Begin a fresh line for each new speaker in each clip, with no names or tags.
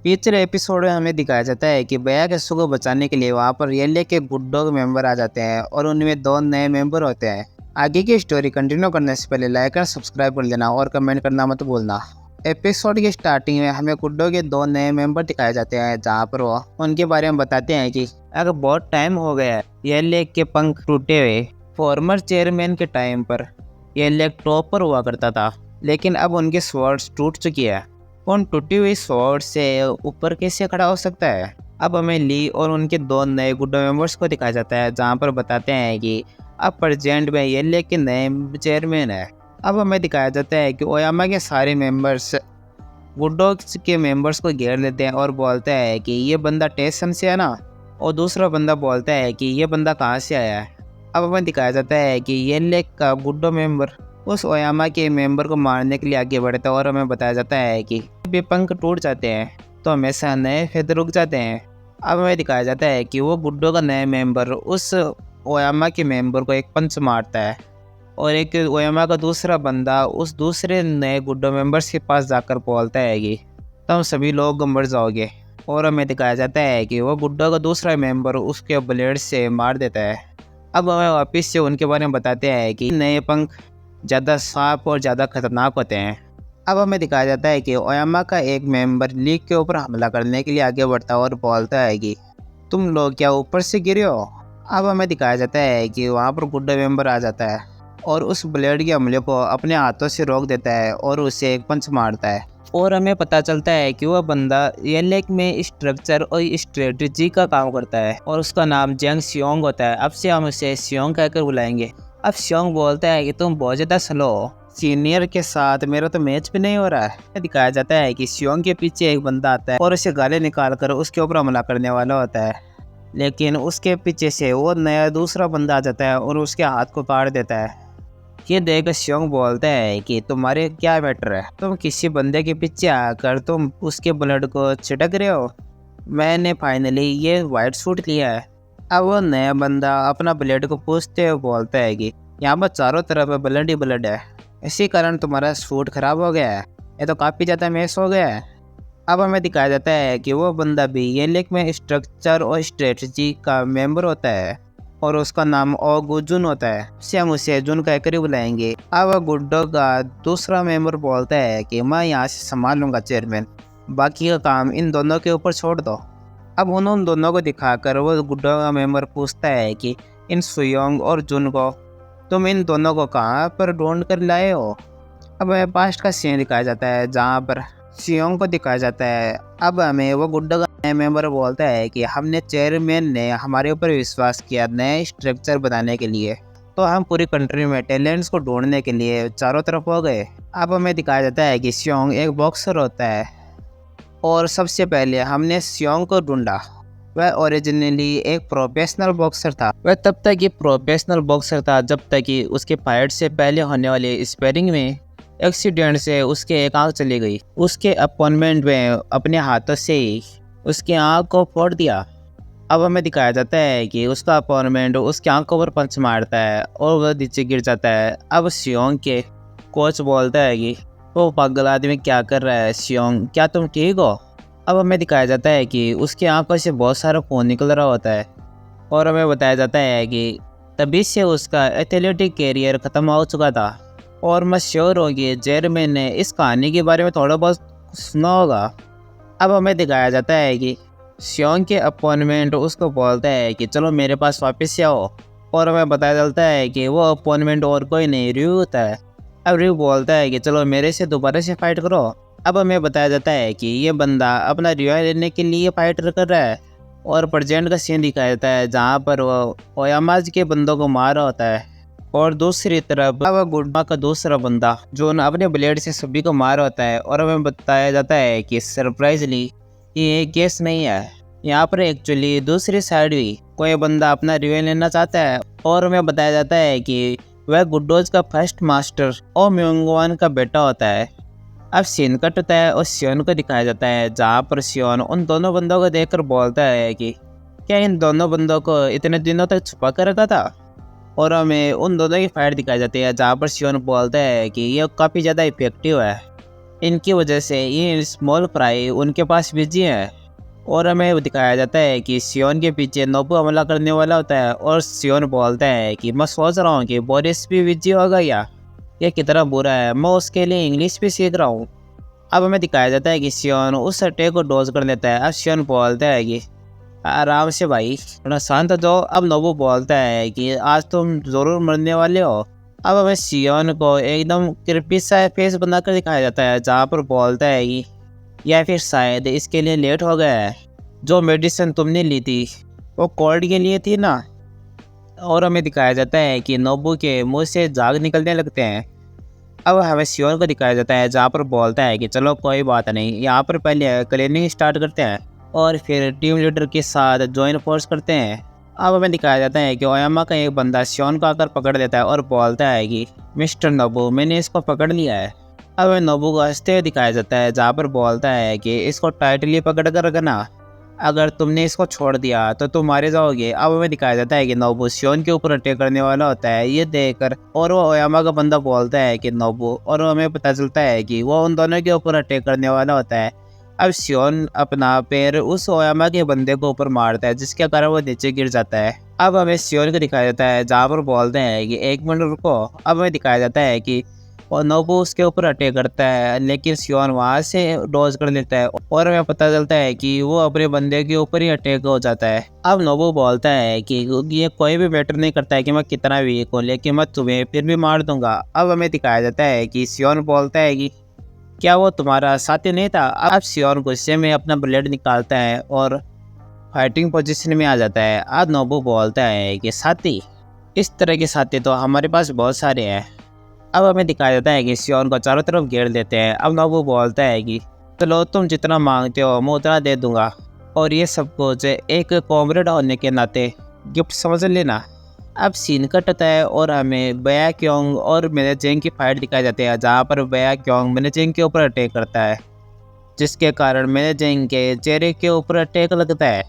पिछले एपिसोड में हमें दिखाया जाता है कि बया केसु को बचाने के लिए वहाँ पर रियले के गुड डॉग मेंबर आ जाते हैं और उनमें दो नए मेंबर होते हैं। आगे की स्टोरी कंटिन्यू करने से पहले लाइक और सब्सक्राइब कर देना और कमेंट करना मत भूलना। एपिसोड की स्टार्टिंग में हमें गुड्डो के दो नए मेंबर दिखाए जाते हैं, जहाँ पर वो उनके बारे में बताते हैं कि अगर बहुत टाइम हो गया है ये लेक के पंख टूटे हुए। फॉर्मर चेयरमैन के टाइम पर यह लेक टॉप पर हुआ करता था, लेकिन अब उनके स्वर्ड्स टूट चुकी है। उन टूटी हुई स्वॉर्ड से ऊपर कैसे खड़ा हो सकता है। अब हमें ली और उनके दो नए गुड्डो मेंबर्स को दिखाया जाता है, जहाँ पर बताते हैं कि अब प्रेजेंट में ये लेक के नए चेयरमैन है। अब हमें दिखाया जाता है कि ओयामा के सारे मेंबर्स गुड्डो के मेंबर्स को घेर लेते हैं और बोलते हैं कि ये बंदा टेसन से है ना, और दूसरा बंदा बोलता है कि ये बंदा कहाँ से आया है। अब हमें दिखाया जाता है कि ये लेक का गुड्डो मेंबर उस ओयामा के मेंबर को मारने के लिए आगे बढ़ता है और हमें बताया जाता है कि जब ये पंख टूट जाते हैं तो हमेशा नए फेदर रुक जाते हैं। अब हमें दिखाया जाता है कि वो गुड्डो का नया मेंबर उस ओयामा के मेंबर को एक पंच मारता है और एक ओयामा का दूसरा बंदा उस दूसरे नए गुड्डो मेंबर्स के पास जाकर बोलता है कि तुम सभी लोग मर जाओगे। और हमें दिखाया जाता है कि वो गुड्डो का दूसरा मेंबर उसके ब्लेड से मार देता है। अब हमें वापस से उनके बारे में बताते हैं कि नए पंख ज़्यादा साफ और ज़्यादा खतरनाक होते हैं। अब हमें दिखाया जाता है कि ओयामा का एक मेंबर लीक के ऊपर हमला करने के लिए आगे बढ़ता है और बोलता है कि तुम लोग क्या ऊपर से गिरे हो। अब हमें दिखाया जाता है कि वहाँ पर गुड्डो मेंबर आ जाता है और उस ब्लेड के हमले को अपने हाथों से रोक देता है और उसे एक पंच मारता है। और हमें पता चलता है कि वह बंदा ये लेक में स्ट्रक्चर और स्ट्रेटजी का काम करता है और उसका नाम जेंग सियोंग होता है। अब से हम उसे सियोंग कहकर बुलाएंगे। अब सियोंग बोलता है कि तुम बहुत ज़्यादा स्लो हो, सीनियर के साथ मेरा तो मैच भी नहीं हो रहा है। दिखाया जाता है कि सियोंग के पीछे एक बंदा आता है और उसे गाले निकाल कर उसके ऊपर हमला करने वाला होता है, लेकिन उसके पीछे से वो नया दूसरा बंदा आ जाता है और उसके हाथ को काट देता है। ये देख सियोंग बोलता है कि तुम्हारे क्या मैटर है, तुम किसी बंदे के पीछे आकर तुम उसके ब्लड को छिड़क रहे हो। मैंने फाइनली ये वाइट सूट लिया है। अब वो नया बंदा अपना ब्लेड को पूछते हुए बोलता है कि यहाँ पर चारों तरफ ब्लड ही ब्लड है, इसी कारण तुम्हारा सूट खराब हो गया है, ये तो काफ़ी ज़्यादा मैस हो गया है। अब हमें दिखाया जाता है कि वो बंदा भी ये लेक में स्ट्रक्चर और स्ट्रेटजी का मेंबर होता है और उसका नाम ओगुजुन होता है। से हम उसे जुन कहकर ही बुलाएंगे। अब गुड्डो का दूसरा मेंबर बोलता है कि मैं यहाँ से संभाल लूँगा चेयरमैन, बाकी का काम इन दोनों के ऊपर छोड़ दो। अब उन दोनों को दिखाकर वो गुड्डो का मेंबर पूछता है कि इन सुयोंग और जुन को तुम इन दोनों को कहाँ पर ढूंढ कर लाए हो। अब हमें पास्ट का सीन दिखाया जाता है, जहाँ पर सियोंग को दिखाया जाता है। अब हमें वो गुड्डो का नया मेंबर बोलता है कि हमने चेयरमैन ने हमारे ऊपर विश्वास किया नए स्ट्रक्चर बनाने के लिए, तो हम पूरी कंट्री में टैलेंट्स को ढूंढने के लिए चारों तरफ हो गए। अब हमें दिखाया जाता है कि सियोंग एक बॉक्सर होता है और सबसे पहले हमने सियोंग को ढूंढा। वह ओरिजिनली एक प्रोफेशनल बॉक्सर था। वह तब तक ही प्रोफेशनल बॉक्सर था जब तक कि उसके फाइट से पहले होने वाले स्पेरिंग में एक्सीडेंट से उसके एक आँख चली गई। उसके अपोनेंट में अपने हाथों से ही उसकी आँख को फोड़ दिया। अब हमें दिखाया जाता है कि उसका अपोनेंट उसकी आँख के ऊपर पंच मारता है और वह नीचे गिर जाता है। अब सियोंग के कोच बोलता है कि वो पागल आदमी क्या कर रहा है, सियोंग क्या तुम ठीक हो। अब हमें दिखाया जाता है कि उसकी आंखों से बहुत सारा खून निकल रहा होता है और हमें बताया जाता है कि तभी से उसका एथलेटिक कैरियर ख़त्म हो चुका था। और मैं श्योर हूँ कि चेयरमैन ने इस कहानी के बारे में थोड़ा बहुत सुना होगा। अब हमें दिखाया जाता है कि सियोंग के अपोनेंट उसको बोलता है कि चलो मेरे पास वापस से आओ, और हमें बताया चलता है कि वो अपोनेंट और कोई नहीं, रिव्यू होता है। अब रिव्यू बोलता है कि चलो मेरे से दोबारा से फाइट करो। अब हमें बताया जाता है कि ये बंदा अपना रिवाइव लेने के लिए फाइट कर रहा है और प्रेजेंट का सीन दिखाया जाता है, जहाँ पर वो ओयामाज के बंदों को मार रहा होता है और दूसरी तरफ अब गुड्डा का दूसरा बंदा जो अपने ब्लेड से सभी को मार होता है। और हमें बताया जाता है कि सरप्राइजली ये केस नहीं है, यहाँ पर एक्चुअली दूसरी साइड भी कोई बंदा अपना रिवाइव लेना चाहता है। और हमें बताया जाता है कि वह गुड्डोज का फर्स्ट मास्टर ओ म्योंगवान का बेटा होता है। अब सीन कट होता है और सियोन को दिखाया जाता है, जहाँ पर सियोन उन दोनों बंदों को देखकर बोलता है कि क्या इन दोनों बंदों को इतने दिनों तक छुपा कर रखा था। और हमें उन दोनों की फाइट दिखाई जाती है, जहाँ पर सियोन बोलता है कि ये काफ़ी ज़्यादा इफेक्टिव है इनकी वजह से ये स्मॉल फ्राई उनके पास बिजी है और हमें दिखाया जाता है कि सियोन के पीछे नोबू हमला करने वाला होता है और सियोन बोलता है कि मैं सोच रहा हूँ कि बोरिस भी बिजी होगा या ये कितना बुरा है, मैं उसके लिए इंग्लिश भी सीख रहा हूँ। अब हमें दिखाया जाता है कि सियोन उस अटैक को डोज कर लेता है। अब सियोन बोलता है कि आराम से भाई, थोड़ा शांत हो जाओ। अब नोबू बोलता है कि आज तुम ज़रूर मरने वाले हो। अब हमें सियोन को एकदम क्रिपी सा फेस बनाकर दिखाया जाता है, जहाँ पर बोलता है कि या फिर शायद इसके लिए लेट हो गया है। जो मेडिसिन तुमने ली थी वो कोल्ड के लिए थी ना। और हमें दिखाया जाता है कि नोबू के मुंह से झाग निकलने लगते हैं। अब हमें सियोन को दिखाया जाता है, जहाँ पर बोलता है कि चलो कोई बात नहीं, यहाँ पर पहले क्लीनिंग स्टार्ट करते हैं और फिर टीम लीडर के साथ ज्वाइन फोर्स करते हैं। अब हमें दिखाया जाता है कि ओयामा का एक बंदा सियोन को आकर पकड़ लेता है और बोलता है कि मिस्टर नोबू, मैंने इसको पकड़ लिया है। अब हमें नोबू को हंसते हुए दिखाया जाता है, जहाँ पर बोलता है कि इसको टाइटली पकड़ कर रखना, अगर तुमने इसको छोड़ दिया तो तुम मारे जाओगे। अब हमें दिखाया जाता है कि नोबू सियोन के ऊपर अटैक करने वाला होता है, ये देखकर और वो ओयामा का बंदा बोलता है कि नोबू, और हमें पता चलता है कि वो उन दोनों के ऊपर अटैक करने वाला होता है। अब सियोन अपना पैर उस ओयामा के बंदे को ऊपर मारता है, जिसके कारण वो नीचे गिर जाता है। अब हमें सियोन को दिखाया जाता है, जहाँ पर बोलते हैं कि एक मिनट रुको। अब हमें दिखाया जाता है कि और नोबू उसके ऊपर अटैक करता है, लेकिन सियोन वहाँ से डॉज कर लेता है और हमें पता चलता है कि वो अपने बंदे के ऊपर ही अटैक हो जाता है। अब नोबू बोलता है कि ये कोई भी मैटर नहीं करता है कि मैं कितना वीक हूँ, लेकिन मैं तुम्हें फिर भी मार दूंगा। अब हमें दिखाया जाता है कि सियोन बोलता है कि क्या वो तुम्हारा साथी नहीं था। अब सियोन गुस्से में अपना ब्लेड निकालता है और फाइटिंग पोजीशन में आ जाता है। अब नोबू बोलता है कि साथी, इस तरह के साथी तो हमारे पास बहुत सारे हैं। अब हमें दिखाया जाता है कि सियोन को चारों तरफ घेर देते हैं। अब नोबू बोलता है कि चलो तुम जितना मांगते हो मैं उतना दे दूंगा, और ये सब कुछ एक कॉमरेड होने के नाते गिफ्ट समझ लेना। अब सीन कट होता है और हमें बया क्योंग और मेने जेंग की फाइट दिखाई जाती है, जहाँ पर बया क्योंग मेने जेंग के ऊपर अटैक करता है, जिसके कारण मेने जेंग के चेहरे के ऊपर अटैक लगता है।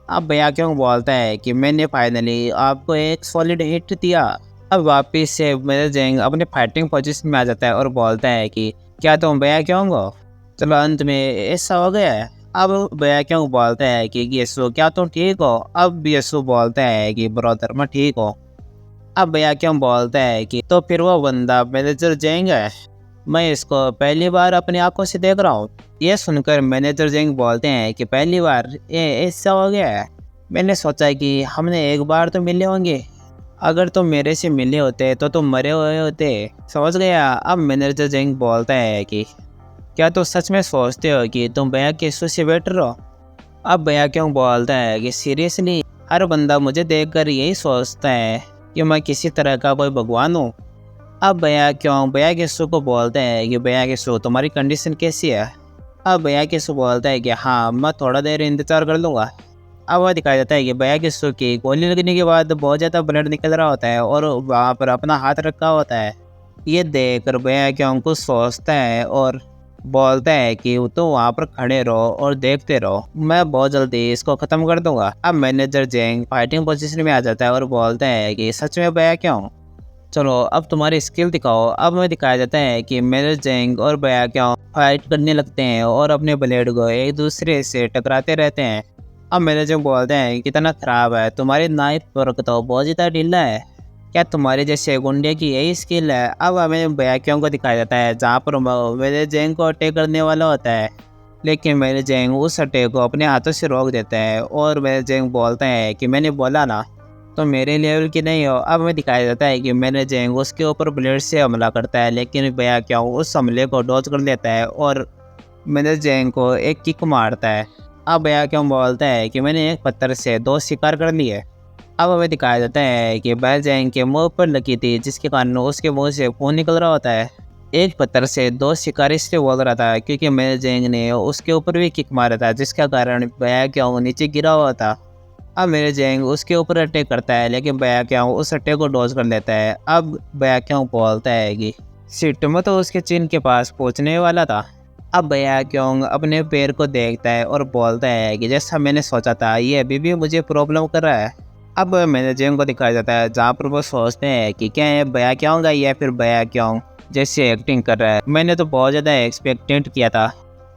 अब बया क्योंग बोलता है कि मैंने फाइनली आपको एक सॉलिड हिट दिया। अब वापिस से मेरे जेंग अपने फाइटिंग पोजीशन में आ जाता है और बोलता है कि क्या तुम बया क्यों हो। चलो अंत में ऐसा हो गया है। अब बया क्यों बोलता है कि यीशु, क्या तुम ठीक हो। अब यीशु बोलता है कि ब्रदर मैं ठीक हूँ। अब बया क्यों बोलता है कि तो फिर वो बंदा मैनेजर जेंग है, मैं इसको पहली बार अपनी आंखों से देख रहा हूँ। ये सुनकर मैनेजर जेंग बोलते हैं कि पहली बार ये ऐसा हो गया है, मैंने सोचा कि हमने एक बार तो मिले होंगे, अगर तुम मेरे से मिले होते तो तुम मरे हुए होते, समझ गया। अब मैनेजर जेंग बोलता है कि क्या तुम सच में सोचते हो कि तुम बया के से बेटर हो। अब बया क्यों बोलता है कि सीरियसली हर बंदा मुझे देखकर यही सोचता है कि मैं किसी तरह का कोई भगवान हूँ। अब बया केसु को बोलते हैं कि बया केसु तुम्हारी कंडीशन कैसी है। अब बया केसु बोलता है कि हाँ मैं थोड़ा देर इंतज़ार कर लूँगा। अब वह दिखाया जाता है कि बया केसु की गोली लगने के बाद बहुत ज़्यादा ब्लड निकल रहा होता है और वहाँ पर अपना हाथ रखा होता है। ये देखकर बया क्यों कुछ सोचता है और बोलता है कि तो वहाँ पर खड़े रहो और देखते रहो, मैं बहुत जल्दी इसको ख़त्म कर दूंगा। अब मैनेजर जेंग फाइटिंग पोजीशन में आ जाता है और बोलता है कि सच में बया क्यों, चलो अब तुम्हारी स्किल दिखाओ। अब हमें दिखाया जाता है कि मैनेजर जेंग और बया क्यों फाइट करने लगते हैं और अपने ब्लेड को एक दूसरे से टकराते रहते हैं। अब मैनेजर बोलते हैं कितना ख़राब है, तुम्हारी नाइफ वर्क तो बहुत ज़्यादा ढीला है, क्या तुम्हारे जैसे गुंडे की यही स्किल है। अब हमें बया क्यों को दिखाया जाता है, जहाँ पर मैनेजर जेंग को अटैक करने वाला होता है, लेकिन मैनेजर जेंग उस अटैक को अपने हाथों से रोक देता है और मैनेजर जेंग बोलता है कि मैंने बोला ना तो मेरे लेवल की नहीं हो। अब हमें दिखाया जाता है कि मैनेजर जेंग उसके ऊपर ब्लेड से हमला करता है, लेकिन बया क्यों उस हमले को डॉज कर लेता है और मैनेजर जेंग को एक किक मारता है। अब बया क्यों बोलता है कि मैंने एक पत्थर से 2 शिकार कर लिए। अब हमें दिखाया जाता है कि बया जेंग के मुंह पर लगी थी, जिसके कारण उसके मुंह से खून निकल रहा होता है। एक पत्थर से 2 शिकार इसलिए बोल रहा था क्योंकि मैनेजर जेंग ने उसके ऊपर भी किक मारा था, जिसका कारण बया क्यों नीचे गिरा हुआ था। अब मैनेजर जेंग उसके ऊपर अटैक करता है, लेकिन बया क्यों उस अटैक को डॉज कर लेता है। अब बया क्यों बोलता है कि सिट में तो उसके चिन के पास पहुंचने वाला था। अब बया क्यों अपने पैर को देखता है और बोलता है कि जैसा मैंने सोचा था ये अभी भी मुझे प्रॉब्लम कर रहा है। अब मैनेजर जेंग को दिखाया जाता है, जहाँ पर वो सोचते हैं कि क्या ये बया क्यों या फिर बया क्यों जैसे एक्टिंग कर रहा है। मैंने तो बहुत ज़्यादा एक्सपेक्टेड किया था।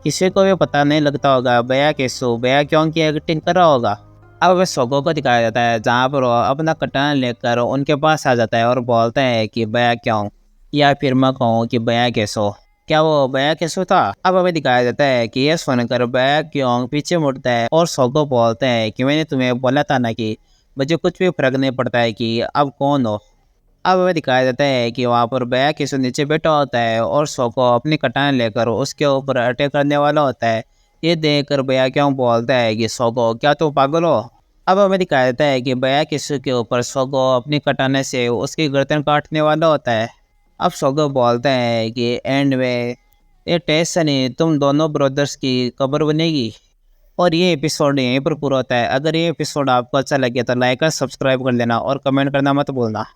किसी को भी पता नहीं लगता होगा भैया केसु भैया क्यों की एक्टिंग कर रहा होगा। अब वह सोगो को दिखाया जाता है जहाँ पर वो अपना कटाना लेकर उनके पास आ जाता है और बोलता है कि भैया क्यों, या फिर मैं कहूँ कि भैया केसो। क्या वो भैया केसो था? अब हमें दिखाया जाता है कि ये सुनकर भैया क्यों पीछे मुड़ता है और सोगो बोलते हैं कि मैंने तुम्हें बोला था ना कि मुझे कुछ भी फर्क नहीं पड़ता है कि अब कौन हो। अब हमें दिखाया जाता है कि वहाँ पर भैया केसो नीचे बैठा होता है और सोगो अपनी कटान लेकर उसके ऊपर अटैक करने वाला होता है। ये देखकर भैया क्यों बोलता है कि सोगो क्या तू पागल हो। अब हमें दिखाया जाता है कि भैया केसो के ऊपर सोगो अपनी कटाने से उसकी गर्दन काटने वाला होता है। अब सोगो बोलता है कि एंड में ये टेस्ट से नहीं तुम दोनों ब्रदर्स की कब्र बनेगी। और ये एपिसोड यहीं पर पूरा होता है। अगर ये एपिसोड आपको अच्छा लगे तो लाइक और सब्सक्राइब कर लेना और कमेंट करना मत भूलना।